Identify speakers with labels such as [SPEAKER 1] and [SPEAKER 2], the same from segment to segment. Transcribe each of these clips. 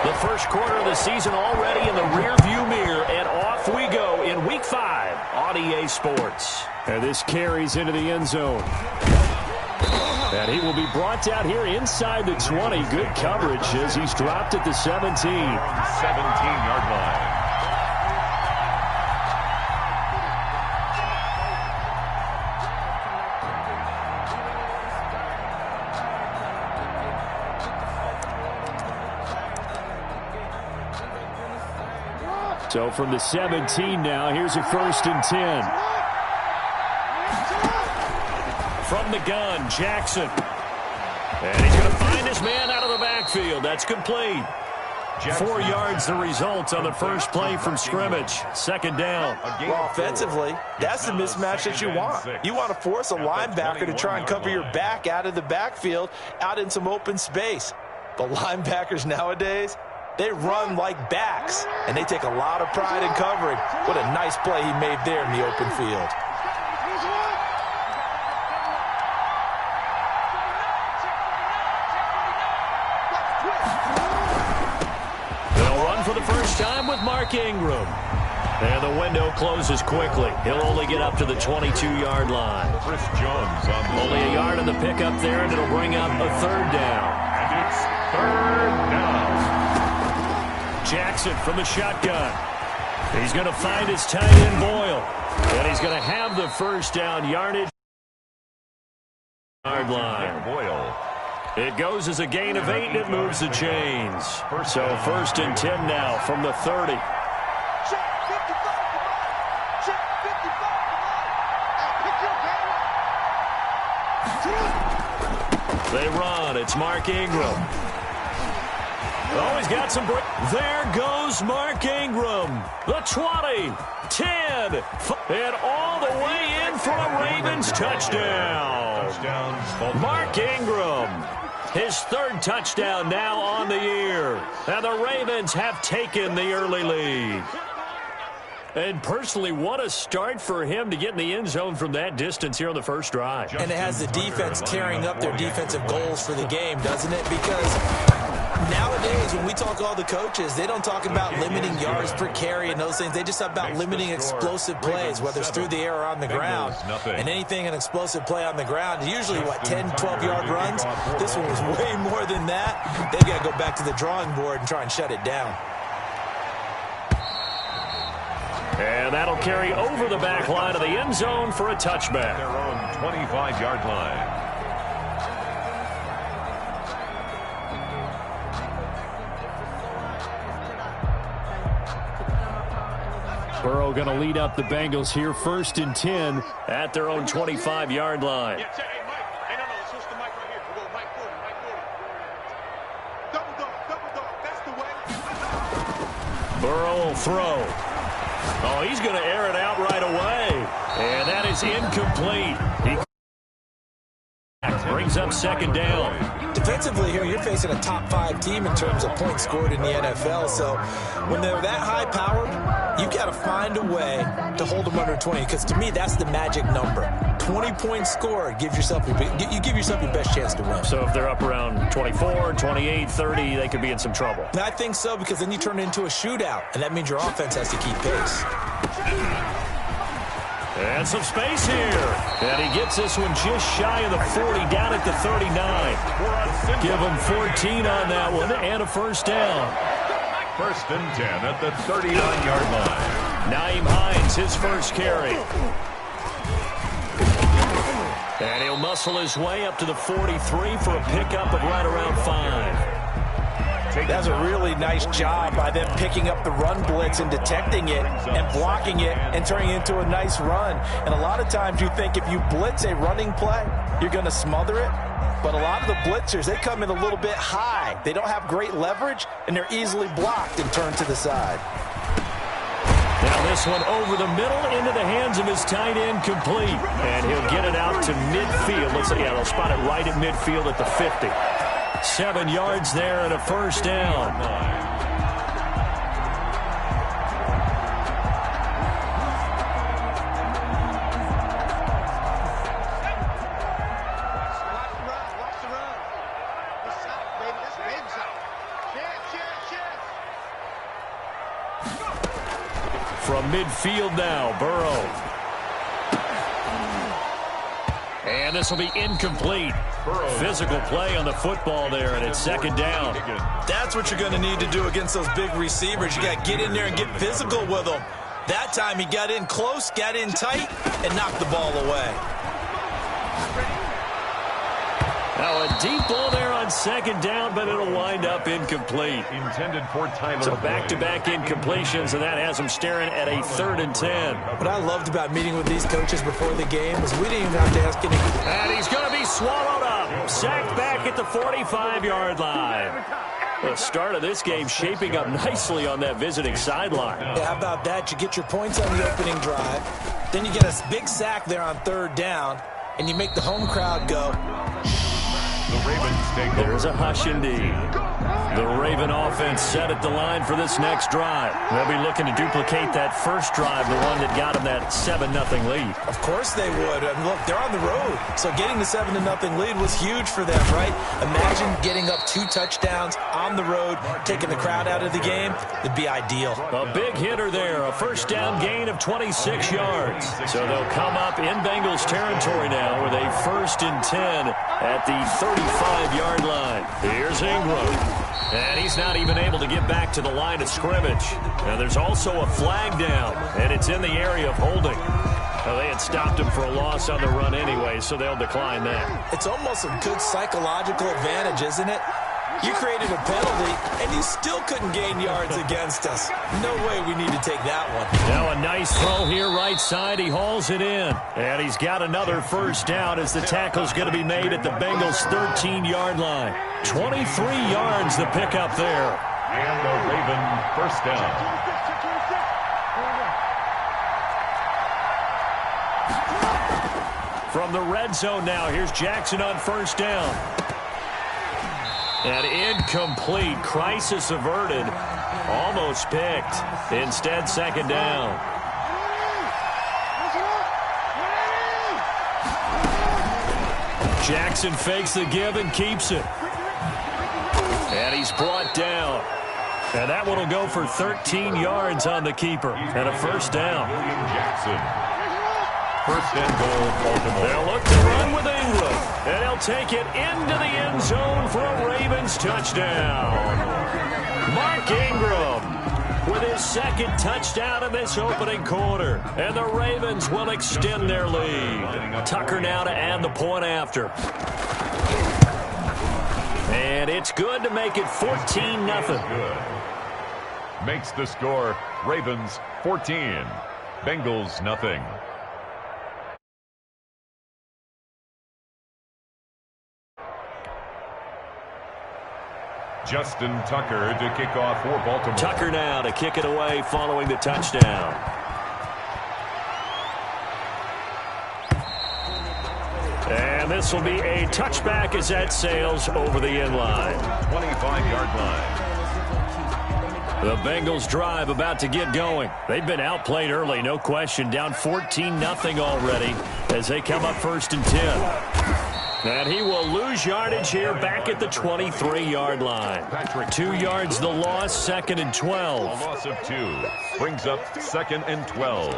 [SPEAKER 1] The first quarter of the season already in the rearview mirror, and off we go in Week 5 on EA Sports.
[SPEAKER 2] And this carries into the end zone. And he will be brought down here inside the 20. Good coverage as he's dropped at the 17.
[SPEAKER 3] 17-yard line.
[SPEAKER 2] So from the 17 now, here's a 1st and 10.
[SPEAKER 1] From the gun, Jackson. And he's going to find his man out of the backfield. That's complete. 4 yards the result on the first play from scrimmage. 2nd down.
[SPEAKER 4] Well, offensively, that's the mismatch that you want. You want to force a linebacker to try and cover your back out of the backfield, out in some open space. But linebackers nowadays, they run like backs, and they take a lot of pride in covering. What a nice play he made there in the open field.
[SPEAKER 1] They'll run for the first time with Mark Ingram. And the window closes quickly. He'll only get up to the 22-yard line.
[SPEAKER 3] Chris Jones on the
[SPEAKER 1] Only a yard on the pickup there, and it'll bring up a 3rd down.
[SPEAKER 3] And it's 3rd down.
[SPEAKER 1] Jackson from the shotgun. He's going to find his tight end Boyle. And he's going to have the first down yardage. Yard line.
[SPEAKER 3] Boyle.
[SPEAKER 1] It goes as a gain of 8, and it moves the chains. So 1st and 10 now from the 30. They run. It's Mark Ingram. Oh, he's got some break. There goes Mark Ingram. The 20, 10, and all the way in for a Ravens touchdown. Mark Ingram, his 3rd touchdown now on the year. And the Ravens have taken the early lead. And personally, what a start for him to get in the end zone from that distance here on the first drive.
[SPEAKER 4] And it has the defense tearing up their defensive goals for the game, doesn't it? Because nowadays, when we talk to all the coaches, they don't talk about limiting yards per carry and those things. They just talk about limiting explosive plays, whether it's through the air or on the ground. And anything an explosive play on the ground, usually, 10, 12-yard runs? This one was way more than that. They've got to go back to the drawing board and try and shut it down.
[SPEAKER 1] And that'll carry over the back line of the end zone for a touchback.
[SPEAKER 3] Their own 25-yard line.
[SPEAKER 2] Burrow going to lead up the Bengals here, 1st and 10
[SPEAKER 1] at their own 25-yard line.
[SPEAKER 5] Yeah, hey, Mike. Hey, no, switch the mic right here. We'll go Mike 40, Mike 40. Double dog, that's the way.
[SPEAKER 1] Burrow will throw. Oh, he's going to air it out right away. And that is incomplete. He brings up 2nd down.
[SPEAKER 4] Defensively here, you're facing a top-5 team in terms of points scored in the NFL. So when they're that high-powered, you've got to find a way to hold them under 20. Because to me, that's the magic number. 20 points scored gives yourself you give yourself your best chance to win.
[SPEAKER 1] So if they're up around 24, 28, 30, they could be in some trouble.
[SPEAKER 4] I think so, because then you turn it into a shootout, and that means your offense has to keep pace.
[SPEAKER 1] And some space here. And he gets this one just shy of the 40, down at the 39. Give him 14 on that one, and a 1st down.
[SPEAKER 3] 1st and 10 at the 39-yard line.
[SPEAKER 1] Nyheim Hines, his first carry. And he'll muscle his way up to the 43 for a pickup of right around 5.
[SPEAKER 4] That's a really nice job by them picking up the run blitz and detecting it and blocking it and turning it into a nice run. And a lot of times you think if you blitz a running play, you're going to smother it. But a lot of the blitzers, they come in a little bit high. They don't have great leverage, and they're easily blocked and turned to the side.
[SPEAKER 1] Now this one over the middle into the hands of his tight end, complete. And he'll get it out to midfield. Let's say, yeah, they'll spot it right at midfield at the 50. 7 yards there and a 1st down.
[SPEAKER 2] from midfield now, Burrow. And this will be incomplete. Physical play on the football there, and it's second down.
[SPEAKER 4] That's what you're going to need to do against those big receivers. You got to get in there and get physical with them. That time he got in close, got in tight, and knocked the ball away.
[SPEAKER 2] Now a deep ball there on second down, but it'll wind up incomplete.
[SPEAKER 3] Intended for Tyler.
[SPEAKER 2] So back-to-back incompletions, and that has him staring at a 3rd and 10.
[SPEAKER 4] What I loved about meeting with these coaches before the game is we didn't even have to ask any.
[SPEAKER 2] And he's going to be swallowed up. Sacked back at the 45-yard line. The start of this game shaping up nicely on that visiting sideline.
[SPEAKER 4] Yeah, how about that? You get your points on the opening drive. Then you get a big sack there on 3rd down, and you make the home crowd go.
[SPEAKER 3] The Ravens take over.
[SPEAKER 2] There's a hush indeed. The Raven offense set at the line for this next drive. They'll be looking to duplicate that first drive, the one that got them that 7-0 lead.
[SPEAKER 4] Of course they would. And look, they're on the road, so getting the 7-0 lead was huge for them, right? Imagine getting up 2 touchdowns on the road, taking the crowd out of the game. It'd be ideal.
[SPEAKER 2] A big hitter there, a first down gain of 26 yards. So they'll come up in Bengals territory now with a 1st and 10 at the 35-yard line. Here's Ingram. And he's not even able to get back to the line of scrimmage. Now there's also a flag down, and it's in the area of holding. Well, they had stopped him for a loss on the run anyway, so they'll decline that.
[SPEAKER 4] It's almost a good psychological advantage, isn't it? You created a penalty, and you still couldn't gain yards against us. No way we need to take that one.
[SPEAKER 2] Now a nice throw here right side. He hauls it in. And he's got another first down as the tackle's going to be made at the Bengals' 13-yard line. 23 yards the pickup there.
[SPEAKER 3] And the Raven first down.
[SPEAKER 2] From the red zone now, here's Jackson on first down. And incomplete. Crisis averted. Almost picked. Instead, second down. Jackson fakes the give and keeps it. And he's brought down. And that one will go for 13 yards on the keeper. And a first down.
[SPEAKER 3] William Jackson. First and goal, Baltimore.
[SPEAKER 2] They'll look to run with Ingram. And he'll take it into the end zone for a Ravens touchdown. Mark Ingram with his 2nd touchdown in this opening quarter. And the Ravens will extend their lead. Tucker now to add the point after. And it's good to make it 14-0.
[SPEAKER 3] Good. Makes the score Ravens 14, Bengals nothing. Justin Tucker to kick off for Baltimore.
[SPEAKER 2] Tucker now to kick it away following the touchdown. And this will be a touchback as that sails over the end line.
[SPEAKER 3] 25-yard line.
[SPEAKER 2] The Bengals drive about to get going. They've been outplayed early, no question. Down 14-0 already as they come up 1st and 10. And he will lose yardage here back at the 23-yard line. 2 yards the loss, 2nd and 12.
[SPEAKER 3] A loss of 2 brings up 2nd and 12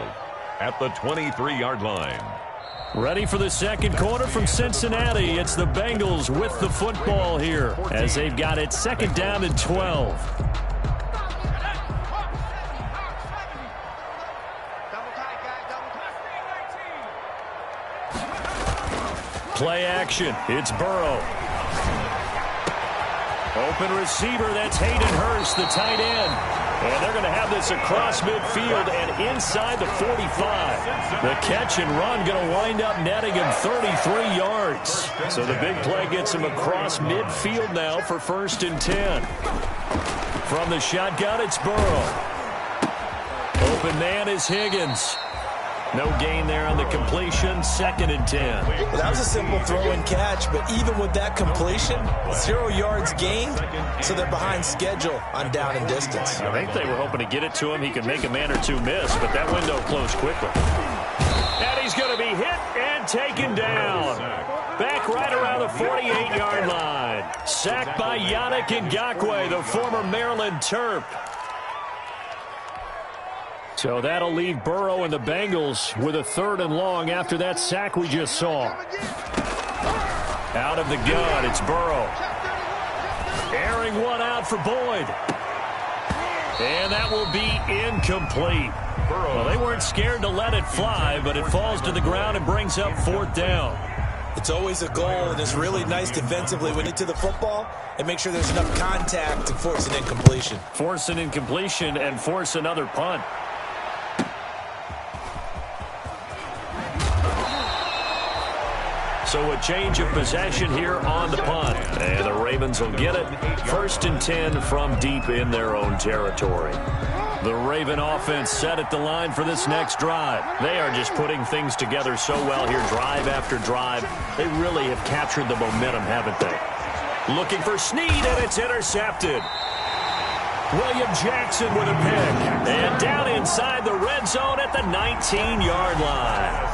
[SPEAKER 3] at the 23-yard line.
[SPEAKER 2] Ready for the second quarter from Cincinnati. It's the Bengals with the football here as they've got it 2nd down and 12. Play action. It's Burrow. Open receiver. That's Hayden Hurst, the tight end. And they're going to have this across midfield and inside the 45. The catch and run going to wind up netting him 33 yards. So the big play gets him across midfield now for 1st and 10. From the shotgun, it's Burrow. Open man is Higgins. No gain there on the completion, 2nd and 10.
[SPEAKER 4] Well, that was a simple throw and catch, but even with that completion, 0 yards gained, so they're behind schedule on down and distance.
[SPEAKER 2] I think they were hoping to get it to him. He could make a man or two miss, but that window closed quickly. And he's going to be hit and taken down. Back right around the 48-yard line. Sacked by Yannick Ngakoue, the former Maryland Terp. So that'll leave Burrow and the Bengals with a 3rd and long after that sack we just saw. Out of the gun, it's Burrow. Airing one out for Boyd. And that will be incomplete. Well, they weren't scared to let it fly, but it falls to the ground and brings up 4th down.
[SPEAKER 4] It's always a goal, and it's really nice defensively when you get to the football and make sure there's enough contact to force an incompletion.
[SPEAKER 2] Force an incompletion and force another punt. So a change of possession here on the punt. And the Ravens will get it. 1st and 10 from deep in their own territory. The Raven offense set at the line for this next drive. They are just putting things together so well here, drive after drive. They really have captured the momentum, haven't they? Looking for Snead, and it's intercepted. William Jackson with a pick. And down inside the red zone at the 19-yard line.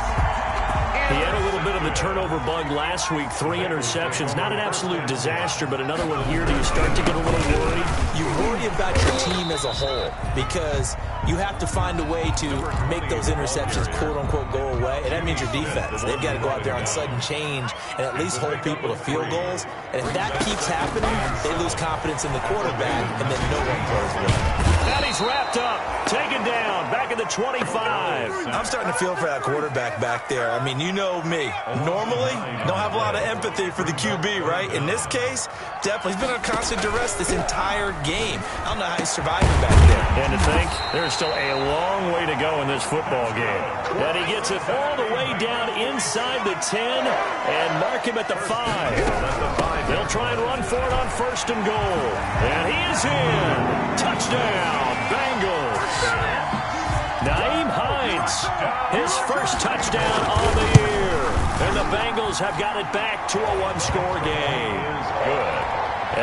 [SPEAKER 2] He had a little bit of the turnover bug last week, 3 interceptions. Not an absolute disaster, but another one here. Do you start to get a little worried?
[SPEAKER 4] You worry about your team as a whole because you have to find a way to make those interceptions, quote-unquote, go away, and that means your defense. They've got to go out there on sudden change and at least hold people to field goals. And if that keeps happening, they lose confidence in the quarterback, and then no one plays well.
[SPEAKER 2] And he's wrapped up, taken down, back at the 25.
[SPEAKER 4] I'm starting to feel for that quarterback back there. I mean, you know me. Normally, don't have a lot of empathy for the QB, right? In this case, definitely. He's been on constant duress this entire game. I don't know how he's surviving back there.
[SPEAKER 2] And to think, there's still a long way to go in this football game. And he gets it all the way down inside the 10 and mark him at the 5. They'll try and run for it on 1st and goal. And he is in. Touchdown, Bengals. Naeem Hines, his first touchdown on the year. And the Bengals have got it back to a 1-score game. Good.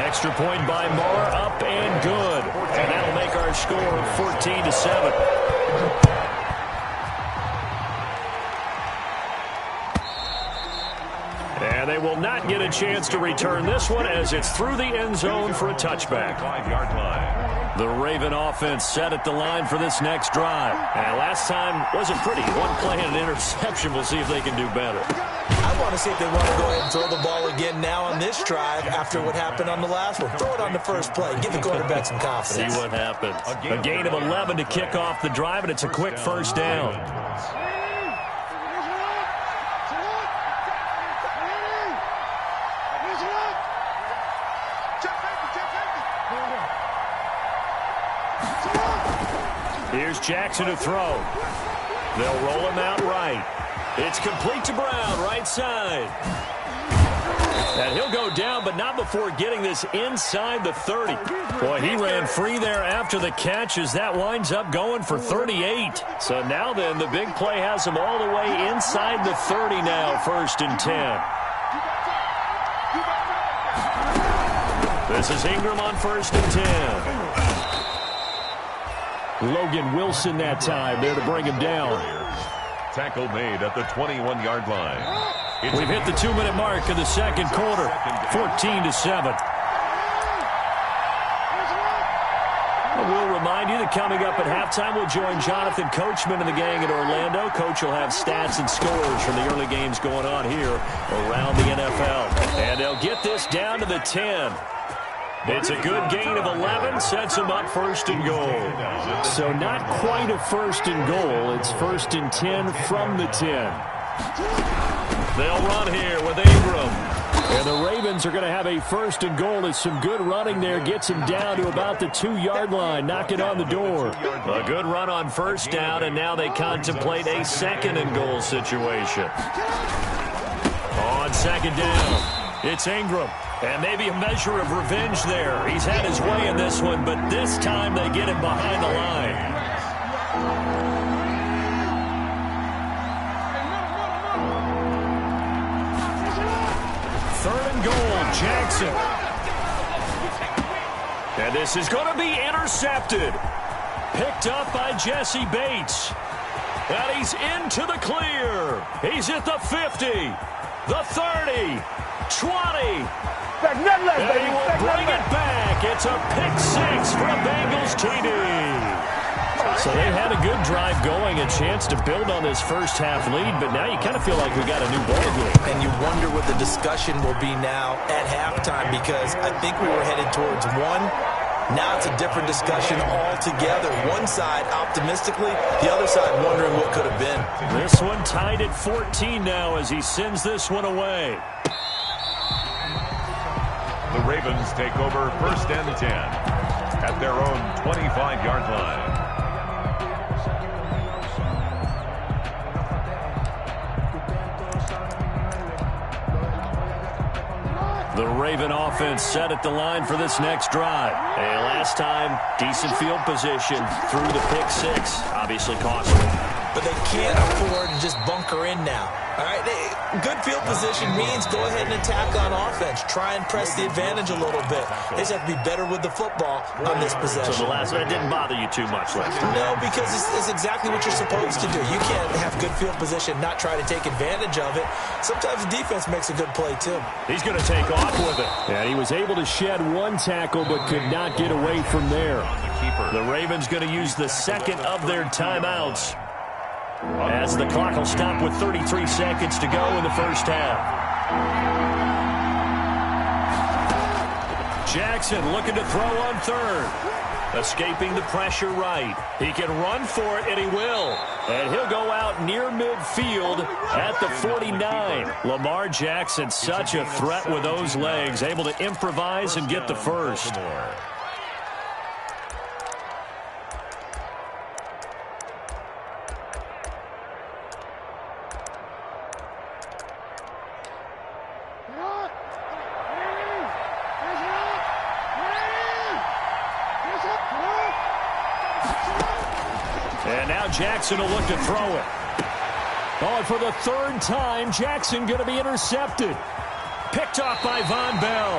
[SPEAKER 2] Extra point by Marr, up and good. And that'll make our score 14-7. And they will not get a chance to return this one as it's through the end zone for a touchback.
[SPEAKER 3] 5-yard line.
[SPEAKER 2] The Raven offense set at the line for this next drive. And last time wasn't pretty. One play and an interception. We'll see if they can do better.
[SPEAKER 4] I want to see if they want to go ahead and throw the ball again now on this drive after what happened on the last one. Throw it on the first play. Give the quarterback some confidence.
[SPEAKER 2] See what happens. A gain of 11 to kick off the drive, and it's a quick 1st down. Here's Jackson to throw. They'll roll him out right. It's complete to Brown, right side. And he'll go down, but not before getting this inside the 30. Boy, he ran free there after the catch as that winds up going for 38. So now then, the big play has him all the way inside the 30 now, 1st and 10. This is Ingram on 1st and 10. Logan Wilson that time there to bring him down.
[SPEAKER 3] Tackle made at the 21-yard line.
[SPEAKER 2] We've hit the 2-minute mark of the second quarter, 14-7. We'll remind you that coming up at halftime, we'll join Jonathan Coachman and the gang in Orlando. Coach will have stats and scores from the early games going on here around the NFL. And they'll get this down to the 10. It's a good gain of 11, sets him up 1st and goal. So not quite a 1st and goal. It's 1st and 10 from the 10. They'll run here with Ingram. And the Ravens are going to have a 1st and goal. It's some good running there. Gets him down to about the 2-yard line. Knocking on the door. A good run on 1st down, and now they contemplate a 2nd and goal situation. On 2nd down, it's Ingram. And maybe a measure of revenge there. He's had his way in this one, but this time they get him behind the line. 3rd and goal, Jackson. And this is going to be intercepted. Picked up by Jesse Bates. And he's into the clear. He's at the 50, the 30, 20. And he will bring it back. It's a pick 6 for a Bengals TD. So they had a good drive going, a chance to build on this first half lead, but now you kind of feel like we got a new ball game.
[SPEAKER 4] And you wonder what the discussion will be now at halftime, because I think we were headed towards one. Now it's a different discussion altogether. One side optimistically, the other side wondering what could have been.
[SPEAKER 2] This one tied at 14 now as he sends this one away.
[SPEAKER 3] The Ravens take over 1st and 10 at their own 25-yard line.
[SPEAKER 2] The Raven offense set at the line for this next drive. And last time, decent field position through the pick six. Obviously costly.
[SPEAKER 4] But they can't afford to just bunker in now. All right, good field position means go ahead and attack on offense. Try and press the advantage a little bit. They just have to be better with the football on this possession.
[SPEAKER 2] So the last one didn't bother you too much last time?
[SPEAKER 4] No, because it's exactly what you're supposed to do. You can't have good field position, not try to take advantage of it. Sometimes the defense makes a good play, too.
[SPEAKER 2] He's going to take off with it. And he was able to shed one tackle but could not get away from there. The Ravens going to use the second of their timeouts, as the clock will stop with 33 seconds to go in the first half. Jackson looking to throw on third. Escaping the pressure right. He can run for it, and he will. And he'll go out near midfield at the 49. Lamar Jackson, such a threat with those legs, able to improvise and get the first. And now Jackson will look to throw it. Oh, and for the third time, Jackson going to be intercepted. Picked off by Von Bell.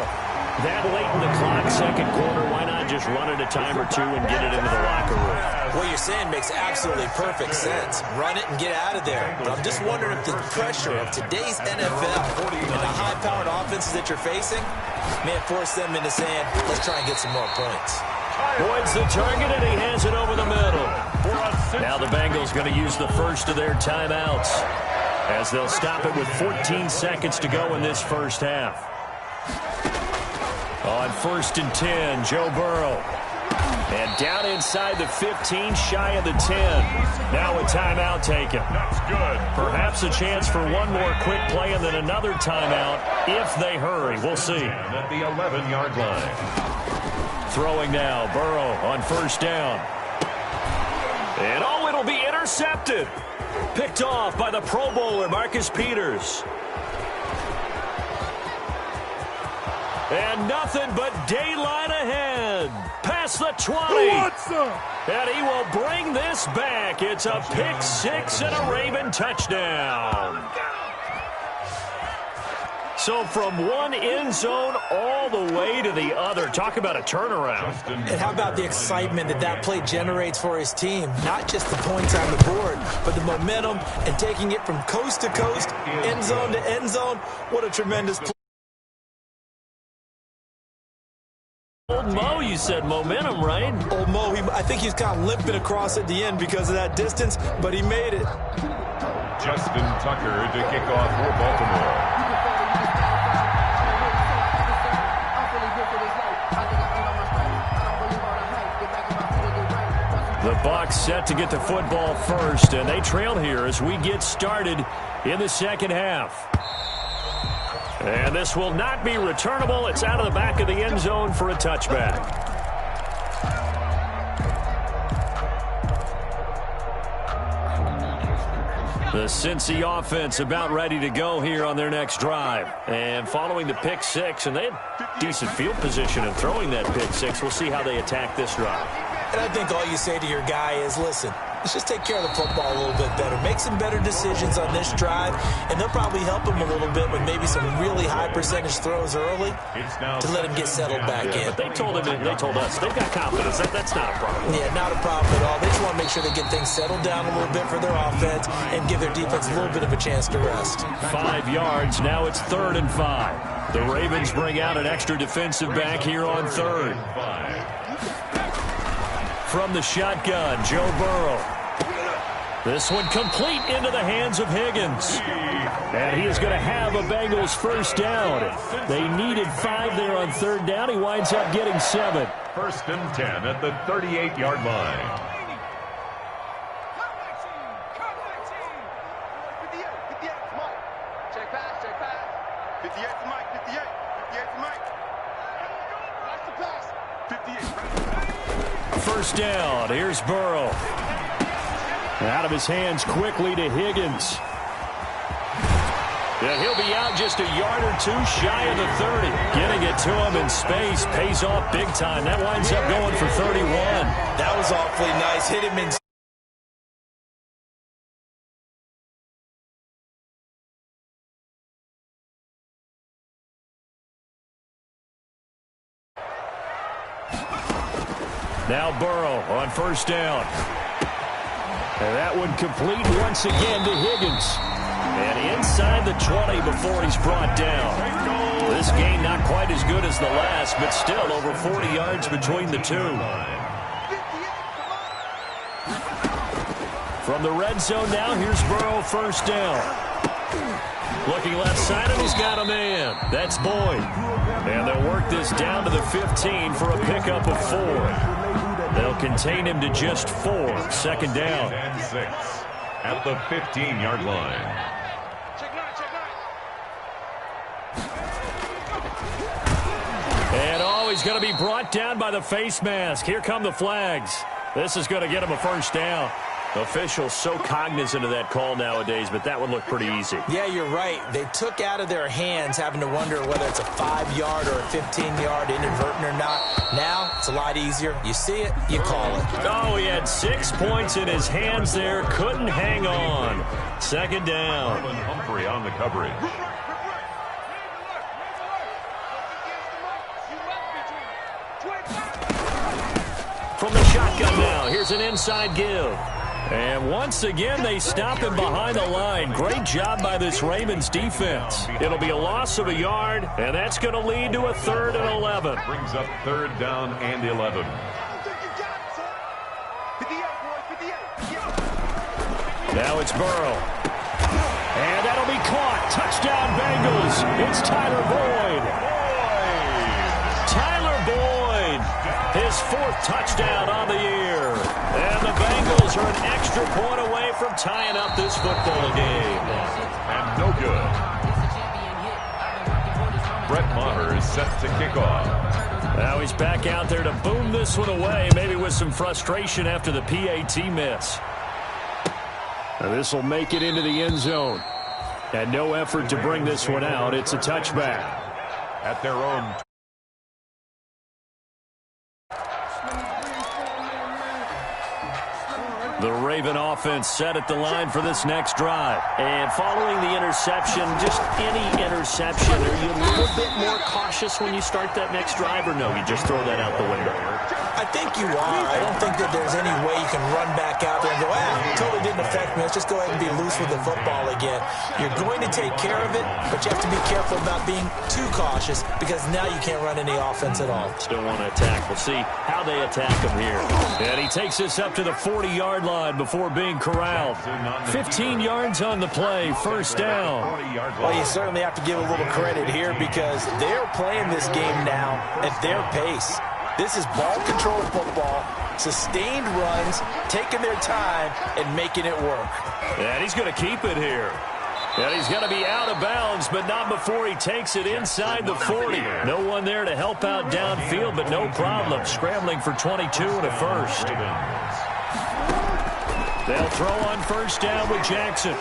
[SPEAKER 2] That late in the clock, second quarter, why not just run it a time or two and get it into the locker room?
[SPEAKER 4] What you're saying makes absolutely perfect sense. Run it and get out of there. But I'm just wondering if the pressure of today's NFL and the high-powered offenses that you're facing may force them into saying, let's try and get some more points.
[SPEAKER 2] Boyd's the target, and he hands it over the middle. Now the Bengals going to use the first of their timeouts, as they'll stop it with 14 seconds to go in this first half. On 1st and 10, Joe Burrow. And down inside the 15, shy of the 10. Now a timeout taken.
[SPEAKER 3] That's good.
[SPEAKER 2] Perhaps a chance for one more quick play and then another timeout if they hurry. We'll see.
[SPEAKER 3] At the 11-yard line.
[SPEAKER 2] Throwing now, Burrow on 1st down. And oh, it'll be intercepted. Picked off by the Pro Bowler, Marcus Peters. And nothing but daylight ahead. Past the 20. And he will bring this back. It's a pick six and a Raven touchdown. So from one end zone all the way to the other. Talk about a turnaround.
[SPEAKER 4] And how about the excitement that play generates for his team? Not just the points on the board, but the momentum and taking it from coast to coast, end zone to end zone. What a tremendous play.
[SPEAKER 2] Old Mo, you said momentum, right?
[SPEAKER 4] Old Mo, I think he's kind of limping across at the end because of that distance, but he made it.
[SPEAKER 3] Justin Tucker to kick off for Baltimore.
[SPEAKER 2] The Bucs set to get the football first, and they trail here as we get started in the second half. And this will not be returnable. It's out of the back of the end zone for a touchback. The Cincy offense about ready to go here on their next drive. And following the pick six, and they had decent field position in throwing that pick six. We'll see how they attack this drive.
[SPEAKER 4] And I think all you say to your guy is, listen, let's just take care of the football a little bit better. Make some better decisions on this drive, and they'll probably help him a little bit with maybe some really high percentage throws early to let him get settled back in.
[SPEAKER 2] But they told us they've got confidence. That's not a problem.
[SPEAKER 4] Yeah, not a problem at all. They just want to make sure they get things settled down a little bit for their offense and give their defense a little bit of a chance to rest.
[SPEAKER 2] 5 yards. Now it's 3rd and 5. The Ravens bring out an extra defensive back here on 3rd. from the shotgun, Joe Burrow. This one complete into the hands of Higgins. And he is going to have a Bengals first down. They needed 5 there on third down. He winds up getting 7.
[SPEAKER 3] First and 10 at the 38-yard line.
[SPEAKER 2] First down. Here's Burrow. Out of his hands quickly to Higgins. Yeah, he'll be out just a yard or two shy of the 30. Getting it to him in space pays off big time. That winds up going for 31.
[SPEAKER 4] That was awfully nice. Hit him in.
[SPEAKER 2] Now Burrow on first down. And that one complete once again to Higgins. And inside the 20 before he's brought down. This game not quite as good as the last, but still over 40 yards between the two. From the red zone now, here's Burrow first down. Looking left side, and he's got a man. That's Boyd. And they'll work this down to the 15 for a pickup of 4. They'll contain him to just 4. Second down.
[SPEAKER 3] And 6 at the 15-yard line.
[SPEAKER 2] And he's going to be brought down by the face mask. Here come the flags. This is going to get him a first down. Officials so cognizant of that call nowadays, but that would look pretty easy.
[SPEAKER 4] Yeah, you're right. They took out of their hands having to wonder whether it's a 5-yard or a 15-yard inadvertent or not. Now, it's a lot easier. You see it, you call it.
[SPEAKER 2] Oh, he had 6 points in his hands there. Couldn't hang on. Second down.
[SPEAKER 3] Humphrey on the coverage.
[SPEAKER 2] From the shotgun now, here's an inside give. And once again, they stop him behind the line. Great job by this Ravens defense. It'll be a loss of a yard, and that's going to lead to a 3rd and 11.
[SPEAKER 3] Brings up 3rd down and 11.
[SPEAKER 2] Now it's Burrow. And that'll be caught. Touchdown, Bengals. It's Tyler Boyd. Tyler Boyd, his 4th touchdown on the year. And the Bengals are an extra point away from tying up this football game.
[SPEAKER 3] And no good. Brett Maher is set to kick off.
[SPEAKER 2] Now he's back out there to boom this one away, maybe with some frustration after the PAT miss. Now this will make it into the end zone. And no effort to bring this one out. It's a touchback.
[SPEAKER 3] At their own.
[SPEAKER 2] The Raven offense set at the line for this next drive. And following the interception, just any interception, are you a little bit more cautious when you start that next drive, or no, you just throw that out the window?
[SPEAKER 4] I think you are. I don't think that there's any way you can run back out there and go, it totally didn't affect me. Let's just go ahead and be loose with the football again. You're going to take care of it, but you have to be careful about being too cautious because now you can't run any offense at all.
[SPEAKER 2] Still want to attack. We'll see how they attack him here. And he takes this up to the 40-yard line before being corralled. 15 yards on the play, first down.
[SPEAKER 4] Well, you certainly have to give a little credit here because they're playing this game now at their pace. This is ball control football, sustained runs, taking their time, and making it work.
[SPEAKER 2] And he's going to keep it here. And he's going to be out of bounds, but not before he takes it inside the 40. No one there to help out downfield, but no problem. Scrambling for 22 and a first. They'll throw on first down with Jackson.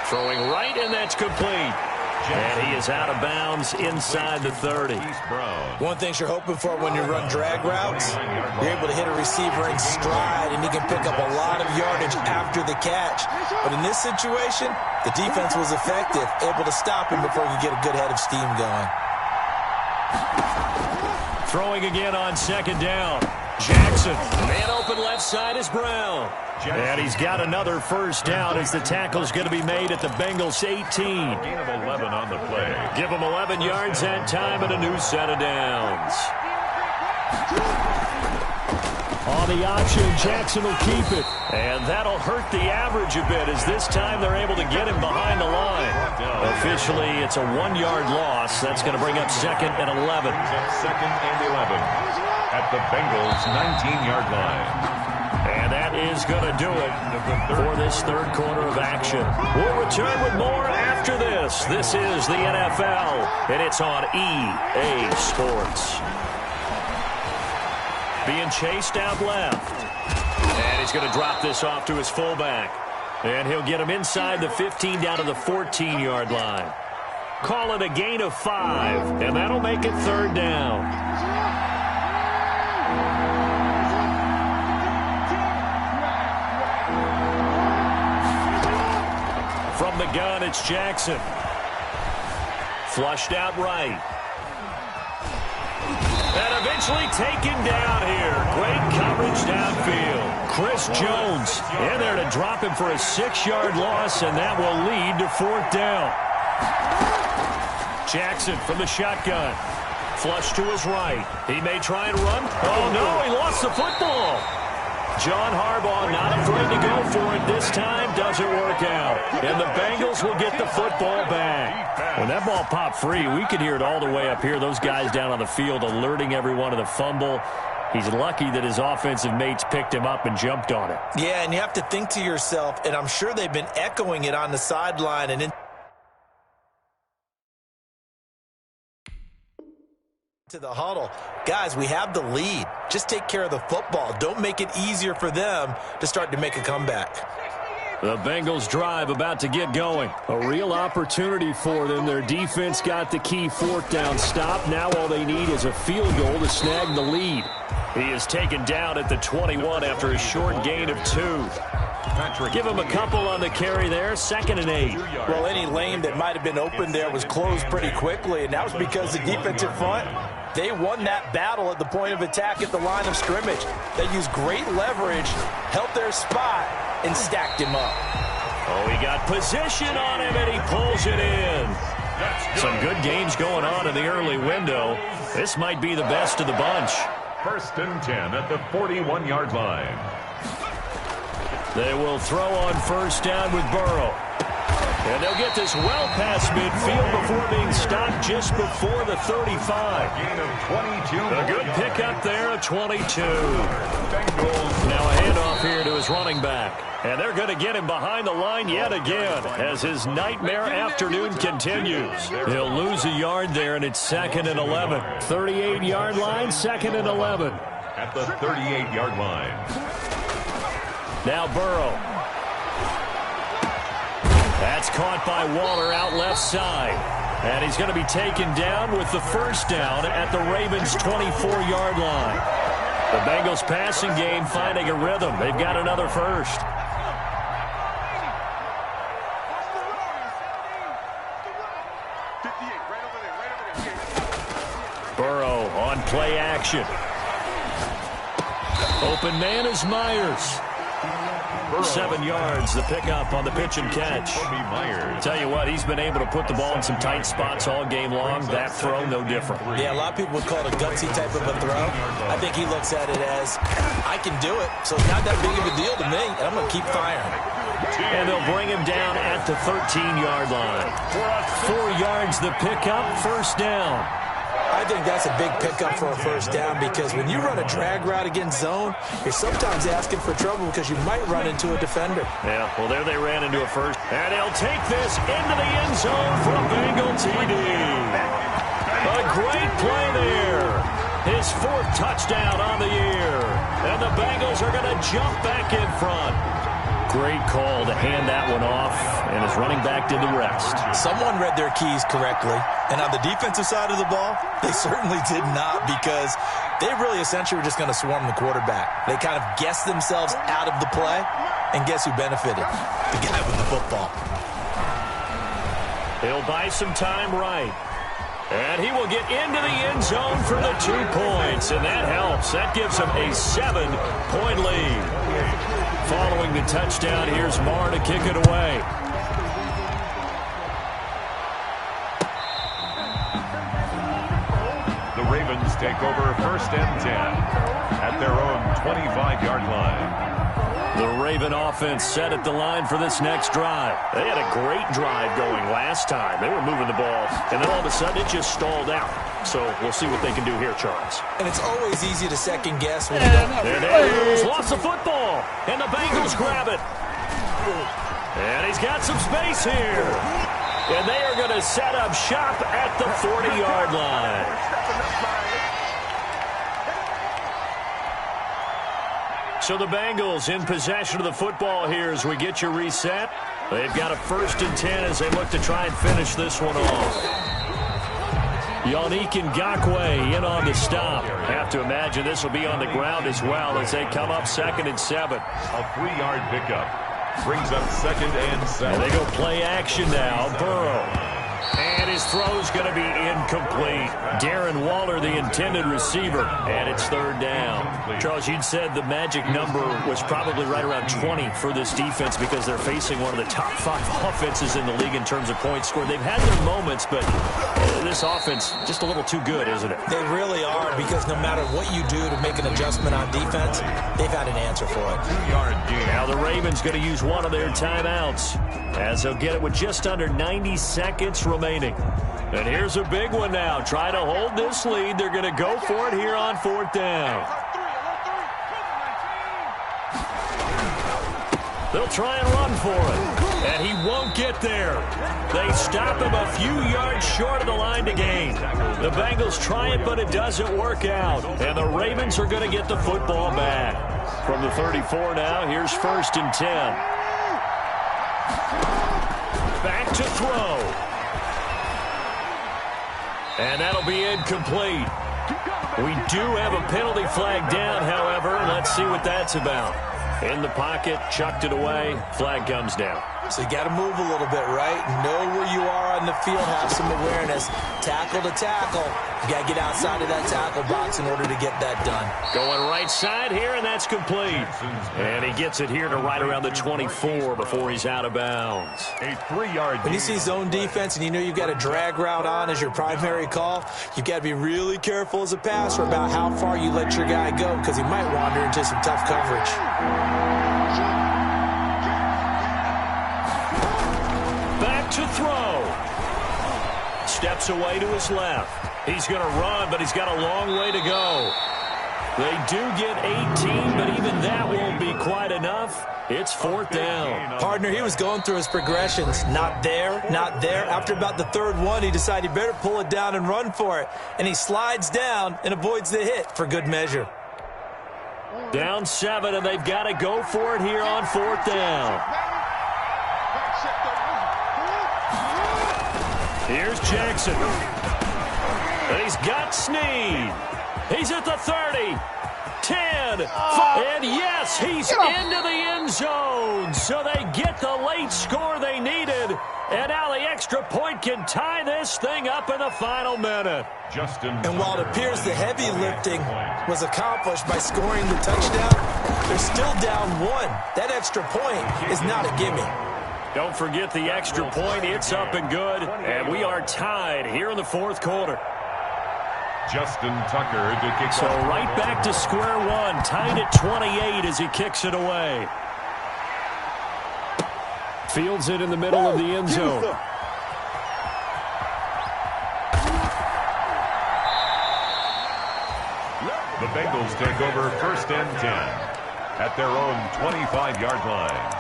[SPEAKER 2] Throwing right, and that's complete. And he is out of bounds inside the 30.
[SPEAKER 4] One thing you're hoping for when you run drag routes, you're able to hit a receiver in stride, and he can pick up a lot of yardage after the catch. But in this situation, the defense was effective, able to stop him before he could get a good head of steam going.
[SPEAKER 2] Throwing again on second down. Jackson, man open left side is Brown. And he's got another first down as the tackle's going to be made at the Bengals 18.
[SPEAKER 3] Gain of 11 on the play.
[SPEAKER 2] Give him 11 yards that time and a new set of downs. the option. Jackson will keep it. And that'll hurt the average a bit as this time they're able to get him behind the line. Officially, it's a 1-yard loss. That's going to bring up 2nd and 11.
[SPEAKER 3] Second and 11 at the Bengals' 19-yard line.
[SPEAKER 2] And that is going to do it for this third quarter of action. We'll return with more after this. This is the NFL, and it's on EA Sports. Being chased out left. And he's going to drop this off to his fullback. And he'll get him inside the 15 down to the 14-yard line. Call it a gain of 5, and that'll make it 3rd down. From the gun, it's Jackson. Flushed out right. And eventually taken down here. Great coverage downfield. Chris Jones in there to drop him for a 6-yard loss, and that will lead to 4th down. Jackson from the shotgun. Flush to his right. He may try and run. Oh, no, he lost the football. John Harbaugh not afraid to go for it this time. Doesn't work out. And the Bengals will get the football back. When that ball popped free, we could hear it all the way up here. Those guys down on the field alerting everyone of the fumble. He's lucky that his offensive mates picked him up and jumped on it.
[SPEAKER 4] Yeah, and you have to think to yourself, and I'm sure they've been echoing it on the sideline and into the huddle. Guys, we have the lead. Just take care of the football. Don't make it easier for them to start to make a comeback.
[SPEAKER 2] The Bengals drive about to get going. A real opportunity for them. Their defense got the key 4th down stop. Now all they need is a field goal to snag the lead. He is taken down at the 21 after a short gain of 2. Give him a couple on the carry there. 2nd and 8.
[SPEAKER 4] Well, any lane that might have been open there was closed pretty quickly, and that was because the defensive front, they won that battle at the point of attack at the line of scrimmage. They used great leverage, held their spot, and stacked him up.
[SPEAKER 2] Oh, he got position on him, and he pulls it in. Some good games going on in the early window. This might be the best of the bunch.
[SPEAKER 3] 1st and 10 at the 41-yard line.
[SPEAKER 2] They will throw on 1st down with Burrow. And they'll get this well past midfield before being stopped just before the 35.
[SPEAKER 3] Gain of 22.
[SPEAKER 2] A good pickup there of 22. Now a handoff here to his running back. And they're going to get him behind the line yet again as his nightmare afternoon continues. He'll lose a yard there, and it's 2nd and 11. 38-yard line, 2nd and 11.
[SPEAKER 3] At the 38-yard line.
[SPEAKER 2] Now Burrow. That's caught by Waller out left side. And he's going to be taken down with the 1st down at the Ravens' 24-yard line. The Bengals passing game finding a rhythm. They've got another 1st. Burrow on play action. Open man is Myers. 7 yards, the pickup on the pitch and catch. Tell you what, he's been able to put the ball in some tight spots all game long. That throw, no different.
[SPEAKER 4] Yeah, a lot of people would call it a gutsy type of a throw. I think he looks at it as, I can do it, so it's not that big of a deal to me, and I'm going to keep firing.
[SPEAKER 2] And they'll bring him down at the 13-yard line. 4 yards, the pickup, 1st down.
[SPEAKER 4] I think that's a big pickup for a 1st down because when you run a drag route against zone, you're sometimes asking for trouble because you might run into a defender.
[SPEAKER 2] Yeah, well, there they ran into a 1st. And he'll take this into the end zone for a Bengal TD. A great play there. His 4th touchdown on the year. And the Bengals are going to jump back in front. Great call to hand that one off, and his running back did the rest.
[SPEAKER 4] Someone read their keys correctly, and on the defensive side of the ball, they certainly did not because they really essentially were just going to swarm the quarterback. They kind of guessed themselves out of the play, and guess who benefited? The guy with the football.
[SPEAKER 2] He'll buy some time right. And he will get into the end zone for the 2 points, and that helps. That gives him a 7-point lead. Following the touchdown, here's Marr to kick it away.
[SPEAKER 3] The Ravens take over 1st and 10 at their own 25-yard line.
[SPEAKER 2] The Raven offense set at the line for this next drive.
[SPEAKER 1] They had a great drive going last time. They were moving the ball, and then all of a sudden it just stalled out. So we'll see what they can do here, Charles.
[SPEAKER 4] And it's always easy to second guess when you don't.
[SPEAKER 1] And Andrews lost the football, and the Bengals grab it. And he's got some space here. And they are going to set up shop at the 40-yard line. So the Bengals in possession of the football here as we get you reset. They've got a 1st and 10 as they look to try and finish this one off. Yannick Ngakoue in on the stop. Have to imagine this will be on the ground as well as they come up 2nd and 7.
[SPEAKER 3] A 3-yard pickup. Brings up 2nd and 7.
[SPEAKER 1] And they go play action now. Burrow. And his throw's going to be incomplete. Darren Waller, the intended receiver, and it's 3rd down. Charles, you'd said the magic number was probably right around 20 for this defense because they're facing one of the top 5 offenses in the league in terms of points scored. They've had their moments, but this offense just a little too good, isn't it?
[SPEAKER 4] They really are, because no matter what you do to make an adjustment on defense, they've had an answer for it.
[SPEAKER 3] 2-yard gain.
[SPEAKER 1] Now the Ravens going to use one of their timeouts as they'll get it with just under 90 seconds remaining. And here's a big one now. Try to hold this lead. They're going to go for it here on 4th down. They'll try and run for it. And he won't get there. They stop him a few yards short of the line to gain. The Bengals try it, but it doesn't work out. And the Ravens are going to get the football back. From the 34 now, here's 1st and 10. Back to throw. And that'll be incomplete. We do have a penalty flag down, however. Let's see what that's about. In the pocket, chucked it away. Flag comes down.
[SPEAKER 4] So you got to move a little bit, right? Know where you are on the field, have some awareness. Tackle to tackle. You got to get outside of that tackle box in order to get that done.
[SPEAKER 1] Going right side here, and that's complete. And he gets it here to right around the 24 before he's out of bounds.
[SPEAKER 3] A 3-yard
[SPEAKER 4] When you see zone defense and you know you've got a drag route on as your primary call, you've got to be really careful as a passer about how far you let your guy go because he might wander into some tough coverage.
[SPEAKER 1] Back to throw. Steps away to his left. He's going to run, but he's got a long way to go. They do get 18, but even that won't be quite enough. It's 4th down.
[SPEAKER 4] Partner, he was going through his progressions. Not there, not there. After about the 3rd one, he decided he better pull it down and run for it. And he slides down and avoids the hit for good measure.
[SPEAKER 1] Down 7, and they've got to go for it here on 4th down. Here's Jackson. And he's got Snead. He's at the 30, 10, 5, and yes, he's into the end zone. So they get the late score they needed, and now the extra point can tie this thing up in the final minute.
[SPEAKER 4] And while it appears the heavy lifting was accomplished by scoring the touchdown, they're still down 1. That extra point is not a gimme.
[SPEAKER 1] Don't forget the extra point. It's up and good, and we are tied here in the 4th quarter.
[SPEAKER 3] Justin Tucker to kick
[SPEAKER 1] So
[SPEAKER 3] off.
[SPEAKER 1] right back to square one, tied at 28 as he kicks it away. Fields it in the middle of the end zone.
[SPEAKER 3] The Bengals take over 1st and 10 at their own 25-yard line.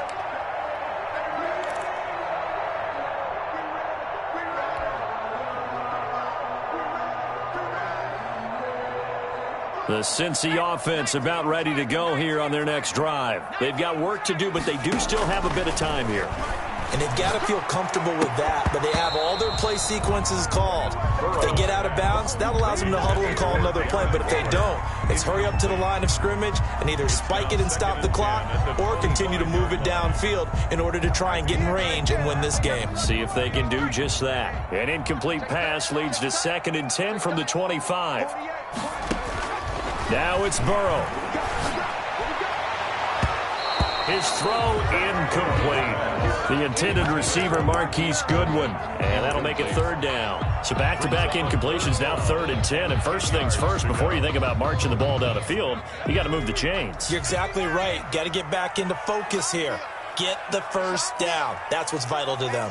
[SPEAKER 1] The Cincy offense about ready to go here on their next drive. They've got work to do, but they do still have a bit of time here.
[SPEAKER 4] And they've got to feel comfortable with that, but they have all their play sequences called. If they get out of bounds, that allows them to huddle and call another play. But if they don't, it's hurry up to the line of scrimmage and either spike it and stop the clock or continue to move it downfield in order to try and get in range and win this game.
[SPEAKER 1] See if they can do just that. An incomplete pass leads to 2nd and 10 from the 25. Now it's Burrow.
[SPEAKER 2] His throw incomplete. The intended receiver, Marquise Goodwin. And that'll make it third down. So back-to-back incompletions, now 3rd and 10. And first things first, before you think about marching the ball down the field, you got to move the chains.
[SPEAKER 4] You're exactly right. Got to get back into focus here. Get the first down. That's what's vital to them.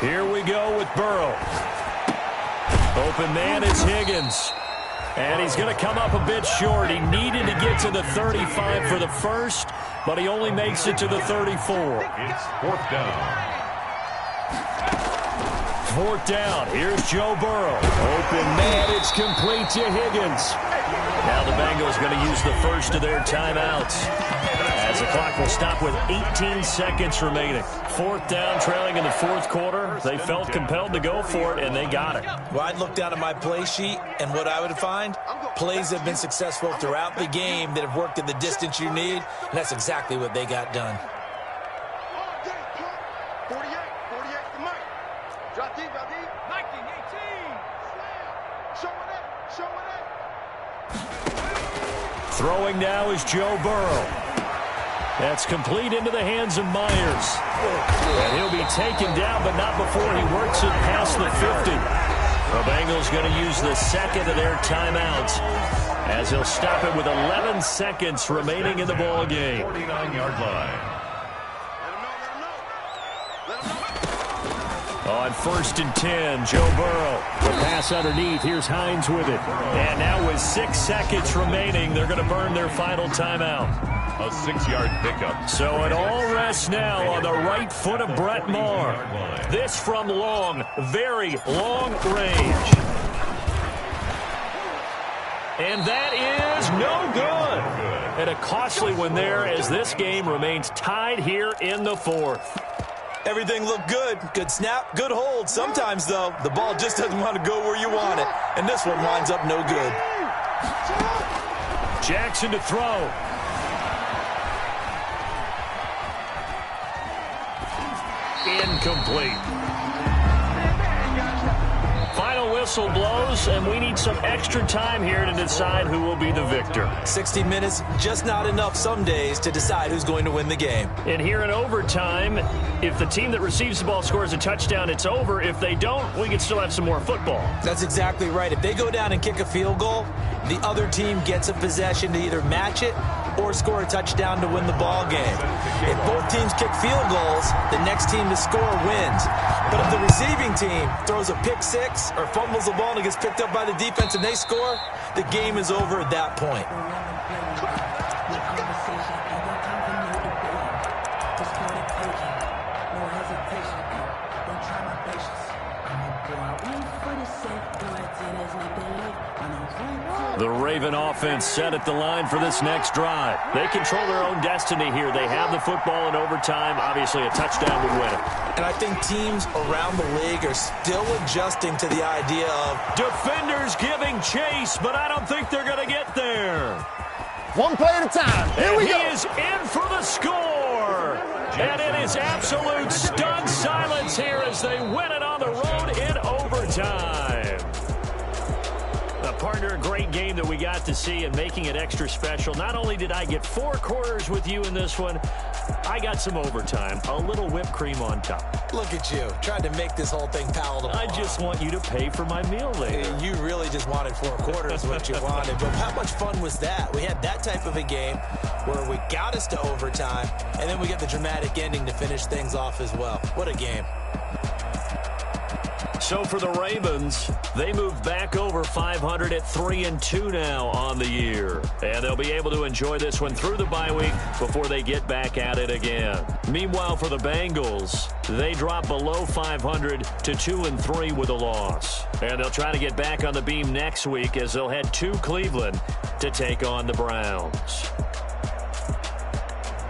[SPEAKER 2] Here we go with Burrow. Open man is Higgins. And he's going to come up a bit short. He needed to get to the 35 for the first, but he only makes it to the 34.
[SPEAKER 3] It's 4th down.
[SPEAKER 2] 4th down. Here's Joe Burrow. Open man. It's complete to Higgins. Now the Bengals going to use the first of their timeouts, as the clock will stop with 18 seconds remaining. 4th down, trailing in the 4th quarter. They felt compelled to go for it, and they got it.
[SPEAKER 4] Well, I'd look down at my play sheet, and what I would find, plays have been successful throughout the game that have worked at the distance you need, and that's exactly what they got done.
[SPEAKER 5] 48 to Mike. Drop deep, Mike, 18. Showing it.
[SPEAKER 2] Throwing now is Joe Burrow. That's complete into the hands of Myers. And he'll be taken down, but not before he works it past the 50. The Bengals going to use the second of their timeouts, as he'll stop it with 11 seconds remaining in the ball game.
[SPEAKER 3] 49-yard line.
[SPEAKER 2] On 1st and 10, Joe Burrow. The pass underneath. Here's Hines with it. And now with 6 seconds remaining, they're going to burn their final timeout.
[SPEAKER 3] A 6-yard pickup.
[SPEAKER 2] So it all rests now on the right foot of Brett Maher. This from long, very long range. And that is no good. And a costly one there, as this game remains tied here in the 4th.
[SPEAKER 4] Everything looked good. Good snap, good hold. Sometimes, though, the ball just doesn't want to go where you want it. And this one winds up no good.
[SPEAKER 2] Jackson to throw. Incomplete. Final whistle blows, and we need some extra time here to decide who will be the victor.
[SPEAKER 4] 60 minutes, just not enough some days to decide who's going to win the game.
[SPEAKER 2] And here in overtime, if the team that receives the ball scores a touchdown, it's over. If they don't, we can still have some more football.
[SPEAKER 4] That's exactly right. If they go down and kick a field goal, the other team gets a possession to either match it or score a touchdown to win the ball game. If both teams kick field goals, the next team to score wins. But if the receiving team throws a pick six or fumbles the ball and it gets picked up by the defense and they score, the game is over at that point.
[SPEAKER 2] The Raven offense set at the line for this next drive. They control their own destiny here. They have the football in overtime. Obviously, a touchdown would win it.
[SPEAKER 4] And I think teams around the league are still adjusting to the idea of
[SPEAKER 2] defenders giving chase, but I don't think they're going to get there.
[SPEAKER 6] One play at a time. Here we go.
[SPEAKER 2] He is in for the score. And it is absolute stunned silence here as they win it on the road in overtime. Partner, a great game that we got to see and making it extra special. Not only did I get 4 quarters with you in this one, I got some overtime. A little whipped cream on top.
[SPEAKER 4] Look at you, trying to make this whole thing palatable.
[SPEAKER 2] I just want you to pay for my meal later.
[SPEAKER 4] You really just wanted 4 quarters, what you wanted. But how much fun was that? We had that type of a game where we got us to overtime, and then we get the dramatic ending to finish things off as well. What a game.
[SPEAKER 2] So for the Ravens, they move back over 500 at 3-2 now on the year. And they'll be able to enjoy this one through the bye week before they get back at it again. Meanwhile, for the Bengals, they drop below 500 to 2-3 with a loss. And they'll try to get back on the beam next week as they'll head to Cleveland to take on the Browns.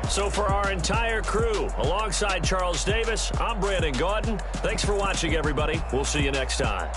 [SPEAKER 2] So for our entire crew, alongside Charles Davis, I'm Brandon Gaudin. Thanks for watching, everybody. We'll see you next time.